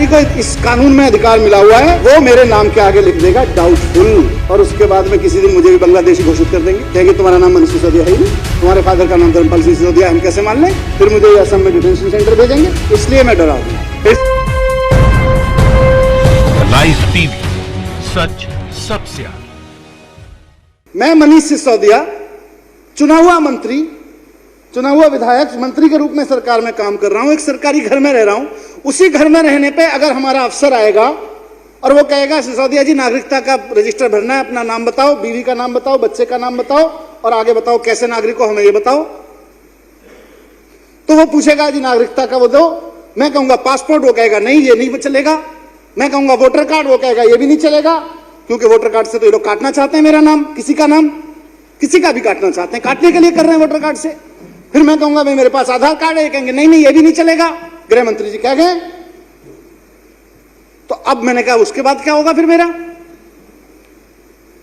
अधिकारी को इस कानून में अधिकार मिला हुआ है, वो मेरे नाम के आगे लिख देगा डाउटफुल, और उसके बाद में किसी दिन मुझे भी बांग्लादेशी घोषित कर देंगे, कहेंगे तुम्हारा नाम मनीष सिसोदिया है ही नहीं, तुम्हारे फादर का नाम धर्मपाल सिंह सिसोदिया, हम कैसे मान लें? फिर मुझे असम में डिटेंशन सेंटर भेजेंगे, इसलिए मैं डरा हूं। लाइव टीवी, सच सबसे आगे। मैं मनीष सिसोदिया चुना हुआ मंत्री, चुना हुआ विधायक, मंत्री के रूप में सरकार में काम कर रहा हूं, एक सरकारी घर में रह रहा हूं। उसी घर में रहने पे अगर हमारा अफसर आएगा और वो कहेगा सिसोदिया जी नागरिकता का रजिस्टर भरना है, अपना नाम बताओ, बीवी का नाम बताओ, बच्चे का नाम बताओ और आगे बताओ कैसे नागरिक हो, हमें ये बताओ, तो वो पूछेगा जी नागरिकता का वो दो। मैं कहूंगा पासपोर्ट, वो कहेगा नहीं ये नहीं चलेगा। मैं कहूंगा वोटर कार्ड, वो कहेगा ये भी नहीं चलेगा, क्योंकि वोटर कार्ड से तो ये लोग काटना चाहते हैं मेरा नाम, किसी का नाम, किसी का भी काटना चाहते हैं, काटने के लिए कर रहे हैं वोटर कार्ड से। फिर मैं कहूंगा भाई मेरे पास आधार कार्ड है, कहेंगे नहीं नहीं ये भी नहीं चलेगा, गृह मंत्री जी कह गए। तो अब मैंने कहा उसके बाद क्या होगा फिर मेरा?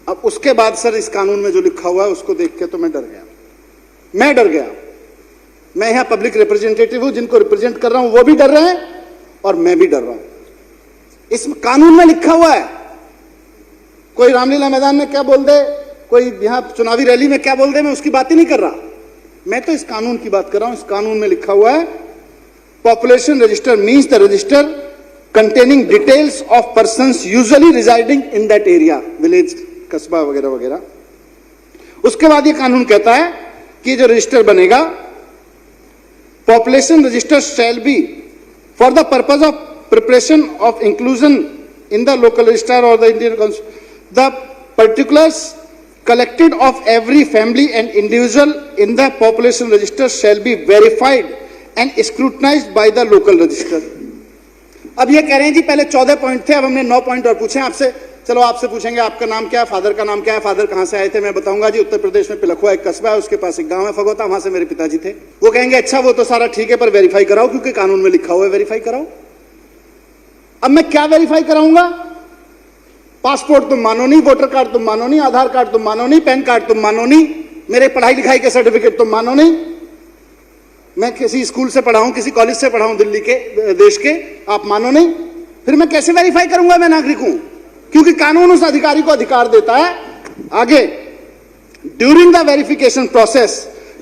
अब उसके बाद सर इस कानून में जो लिखा हुआ है उसको देख के तो मैं डर गया, मैं डर गया। मैं यहां पब्लिक रिप्रेजेंटेटिव हूं, जिनको रिप्रेजेंट कर रहा हूं वो भी डर रहे हैं और मैं भी डर रहा हूं। इस कानून में लिखा हुआ है, कोई रामलीला मैदान में क्या बोल दे, कोई यहां चुनावी रैली में क्या बोल दे, मैं उसकी बात ही नहीं कर रहा, मैं तो इस कानून की बात कर रहा हूं। इस कानून में लिखा हुआ है population register means the register containing details of persons usually residing in that area, village, कस्बा वगैरह वगैरह। उसके बाद ये कानून कहता है कि जो रजिस्टर बनेगा, population register shall be for the purpose of preparation of inclusion in the local register or the Indian Constitution, the particulars collected of every family and individual in the population register shall be verified and scrutinized by the local register. अब ये कह रहे हैं जी पहले 14 point थे, अब हमने 9 point और पूछे आपसे। चलो आपसे पूछेंगे आपका नाम क्या है, फादर का नाम क्या है, फादर कहां से आए थे, मैं बताऊंगा जी उत्तर प्रदेश में पिलखुआ एक कस्बा है, उसके पास एक गांव है फगोता, वहां से मेरे पिताजी थे। वो कहेंगे अच्छा वो तो सारा ठीक है पर वेरीफाई कराओ, क्योंकि कानून में लिखा हुआ है वेरीफाई कराओ। अब मैं क्या वेरीफाई कराऊंगा? पासपोर्ट तुम मानो नहीं, वोटर कार्ड तुम मानो नहीं, आधार कार्ड तुम मानो नहीं, पैन कार्ड तुम मानो नहीं, मेरे पढ़ाई लिखाई के सर्टिफिकेट तुम मानो नहीं, मैं किसी स्कूल से पढ़ा हूं, किसी कॉलेज से पढ़ा हूं दिल्ली के, देश के, आप मानो नहीं। फिर मैं कैसे वेरीफाई करूंगा मैं नागरिक हूं? क्योंकि कानून उस अधिकारी को अधिकार देता है। आगे, during the verification process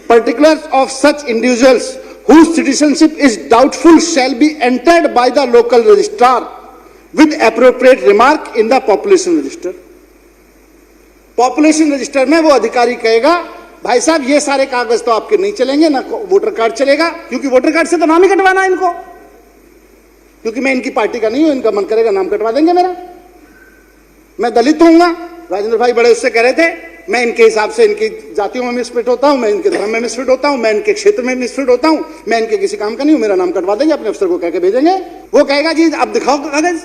particulars of such individuals whose citizenship is doubtful shall be entered by the local registrar with appropriate remark in the population register. Population register में वो अधिकारी कहेगा भाई साहब ये सारे कागज तो आपके नहीं चलेंगे, ना वोटर कार्ड चलेगा, क्योंकि वोटर कार्ड से तो नाम ही कटवाना है इनको, क्योंकि मैं इनकी पार्टी का नहीं हूं, इनका मन करेगा नाम कटवा देंगे मेरा। मैं दलित हूंगा, राजेंद्र भाई बड़े उससे कह रहे थे, मैं इनके हिसाब से इनकी जातियों में मिसफिट होता हूं, मैं इनके धर्म में मिसफिट होता हूं, मैं इनके क्षेत्र में मिसफिट होता हूं, मैं इनके किसी काम का नहीं हूं, मेरा नाम कटवा देंगे, अपने अफसर को कह के भेजेंगे। वो कहेगा जी अब दिखाओ कागज।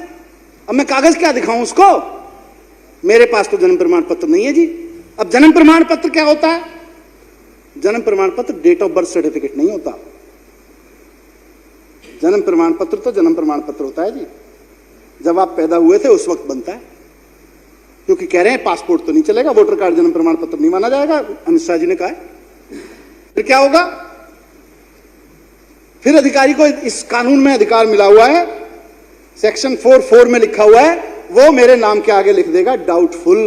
अब मैं कागज क्या दिखाऊं उसको? मेरे पास तो जन्म प्रमाण पत्र नहीं है जी। अब जन्म प्रमाण पत्र क्या होता है? जन्म प्रमाण पत्र डेट ऑफ बर्थ सर्टिफिकेट नहीं होता। जन्म प्रमाण पत्र तो जन्म प्रमाण पत्र होता है जी, जब आप पैदा हुए थे उस वक्त बनता है, क्योंकि कह रहे हैं पासपोर्ट तो नहीं चलेगा, वोटर कार्ड जन्म प्रमाण पत्र नहीं माना जाएगा, अमित शाह जी ने कहा है। फिर क्या होगा? फिर अधिकारी को इस कानून में अधिकार मिला हुआ है, सेक्शन 4(4) में लिखा हुआ है, वो मेरे नाम के आगे लिख देगा डाउटफुल,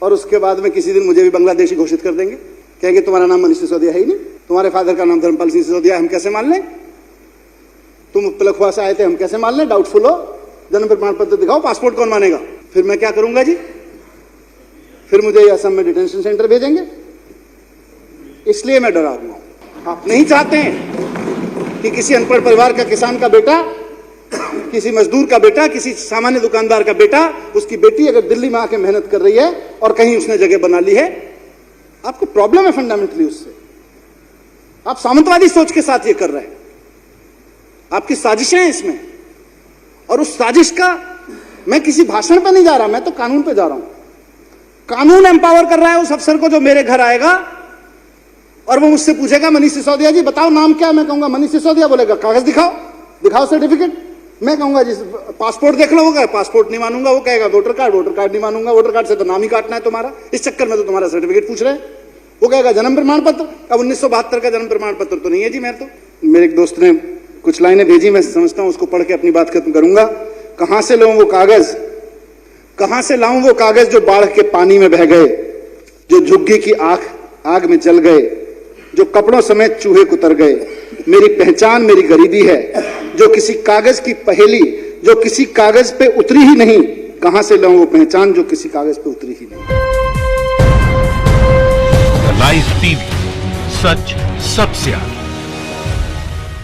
और उसके बाद में किसी दिन मुझे भी बांग्लादेशी घोषित कर देंगे, कहेंगे तुम्हारा नाम मनीष सिसोदिया है ही नहीं, तुम्हारे फादर का नाम धर्मपाल सिंह सिसोदिया, हम कैसे मान लें? तुम पिलखुआ से आए थे, हम कैसे मान लें? डाउटफुल हो, जन्म प्रमाण पत्र दिखाओ, पासपोर्ट कौन मानेगा? फिर मैं क्या करूंगा जी? फिर मुझे असम में डिटेंशन सेंटर भेजेंगे, इसलिए मैं डरा हुआ हूं। आप नहीं चाहते हैं कि किसी अनपढ़ परिवार का, किसान का बेटा, किसी मजदूर का बेटा, किसी सामान्य दुकानदार का बेटा, उसकी बेटी अगर दिल्ली में आके मेहनत कर रही है और कहीं उसने जगह बना ली है, आपको प्रॉब्लम है फंडामेंटली उससे। आप सामंतवादी सोच के साथ ये कर रहे हैं, आपकी साजिशें हैं इसमें, और उस साजिश का मैं किसी भाषण पे नहीं जा रहा, मैं तो कानून पे जा रहा हूं। कानून एम्पावर कर रहा है उस अफसर को जो मेरे घर आएगा और वो मुझसे पूछेगा मनीष सिसोदिया जी बताओ नाम क्या है, मैं कहूंगा मनीष सिसोदिया, बोलेगा कागज दिखाओ, दिखाओ सर्टिफिकेट, मैं कहूंगा जी पासपोर्ट देख लो, होगा पासपोर्ट नहीं मानूंगा, वो कहेगा वोटर कार्ड नहीं मानूंगा, वोटर कार्ड से तो नाम ही काटना है तुम्हारा, इस चक्कर में तो तुम्हारा सर्टिफिकेट पूछ रहे हैं। वो कहेगा जन्म प्रमाण पत्र, अब 1972 का जन्म प्रमाण पत्र तो नहीं है जी। मेरे एक दोस्त ने कुछ लाइनें भेजी, मैं समझता हूं उसको पढ़ के अपनी बात खत्म करूंगा। कहां से लाऊं वो कागज, कहां से लाऊं वो कागज जो बाढ़ के पानी में बह गए, जो झुग्गी की आग में जल गए, जो कपड़ों समेत चूहे कुतर गए। मेरी पहचान मेरी गरीबी है, जो किसी कागज की पहेली, जो किसी कागज पे उतरी ही नहीं। कहां से लाऊं वो पहचान जो किसी कागज पे उतरी ही नहीं। लाइव टीवी, सच सबसे आगे।